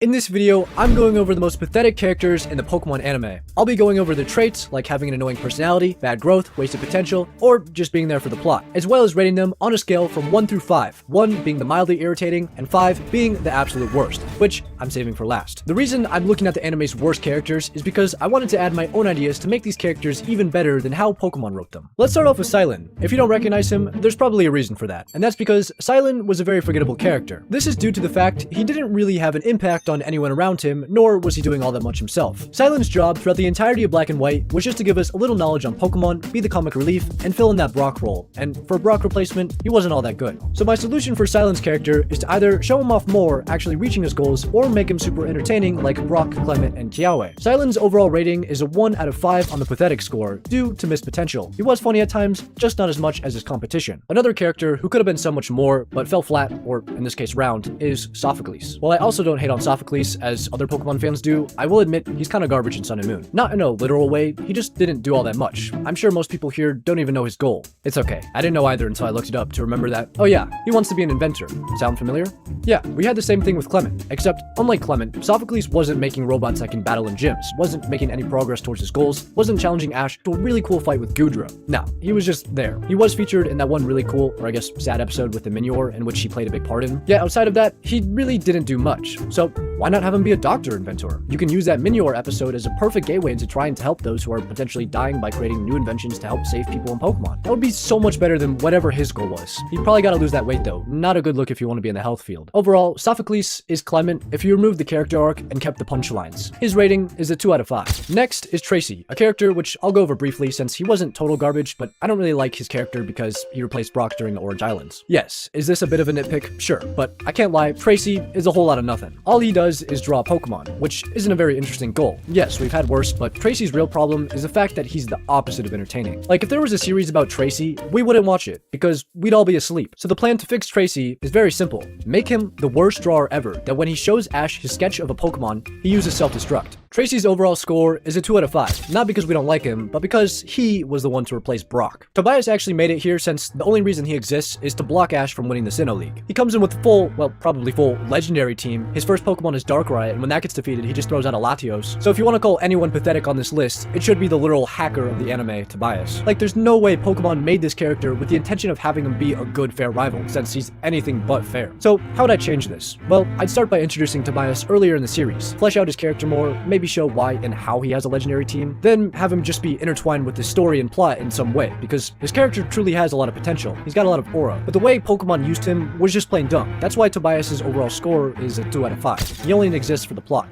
In this video, I'm going over the most pathetic characters in the Pokemon anime. I'll be going over their traits, like having an annoying personality, bad growth, wasted potential, or just being there for the plot, as well as rating them on a scale from 1 through 5, 1 being the mildly irritating, and 5 being the absolute worst, which I'm saving for last. The reason I'm looking at the anime's worst characters is because I wanted to add my own ideas to make these characters even better than how Pokemon wrote them. Let's start off with Silent. If you don't recognize him, there's probably a reason for that, and that's because Silent was a very forgettable character. This is due to the fact he didn't really have an impact on anyone around him, nor was he doing all that much himself. Silent's job throughout the entirety of Black and White was just to give us a little knowledge on Pokemon, be the comic relief, and fill in that Brock role, and for a Brock replacement, he wasn't all that good. So my solution for Silent's character is to either show him off more, actually reaching his goals, or make him super entertaining like Brock, Clement, and Kiawe. Silent's overall rating is a 1 out of 5 on the pathetic score, due to missed potential. He was funny at times, just not as much as his competition. Another character who could have been so much more, but fell flat, or in this case round, is Sophocles. While I also don't hate on Sophocles as other Pokemon fans do, I will admit he's kinda garbage in Sun and Moon. Not in a literal way, he just didn't do all that much. I'm sure most people here don't even know his goal. It's okay, I didn't know either until I looked it up to remember that, oh yeah, he wants to be an inventor. Sound familiar? Yeah, we had the same thing with Clement, except unlike Clement, Sophocles wasn't making robots that can battle in gyms, wasn't making any progress towards his goals, wasn't challenging Ash to a really cool fight with Goodra. No, he was just there. He was featured in that one really cool, or I guess sad episode with the Minior in which he played a big part in. Yet outside of that, he really didn't do much. So why not have him be a doctor inventor? You can use that Minior episode as a perfect gateway into trying to help those who are potentially dying by creating new inventions to help save people in Pokemon. That would be so much better than whatever his goal was. He probably gotta lose that weight though. Not a good look if you want to be in the health field. Overall, Sophocles is Clement if you remove the character arc and kept the punchlines. His rating is a 2 out of 5. Next is Tracy, a character which I'll go over briefly since he wasn't total garbage, but I don't really like his character because he replaced Brock during the Orange Islands. Yes, is this a bit of a nitpick? Sure, but I can't lie, Tracy is a whole lot of nothing. All he does is draw Pokemon, which isn't a very interesting goal. Yes, we've had worse, but Tracy's real problem is the fact that he's the opposite of entertaining. Like, if there was a series about Tracy, we wouldn't watch it, because we'd all be asleep. So the plan to fix Tracy is very simple. Make him the worst drawer ever, that when he shows Ash his sketch of a Pokemon, he uses self-destruct. Tracy's overall score is a 2 out of 5, not because we don't like him, but because he was the one to replace Brock. Tobias actually made it here since the only reason he exists is to block Ash from winning the Sinnoh League. He comes in with full, well, probably full, legendary team. His first Pokemon is Darkrai, and when that gets defeated, he just throws out a Latios. So if you want to call anyone pathetic on this list, it should be the literal hacker of the anime, Tobias. Like, there's no way Pokemon made this character with the intention of having him be a good, fair rival, since he's anything but fair. So how would I change this? Well, I'd start by introducing Tobias earlier in the series, flesh out his character more, maybe show why and how he has a legendary team, then have him just be intertwined with the story and plot in some way, because his character truly has a lot of potential. He's got a lot of aura, but the way Pokemon used him was just plain dumb. That's why Tobias's overall score is a 2 out of 5. He only exists for the plot.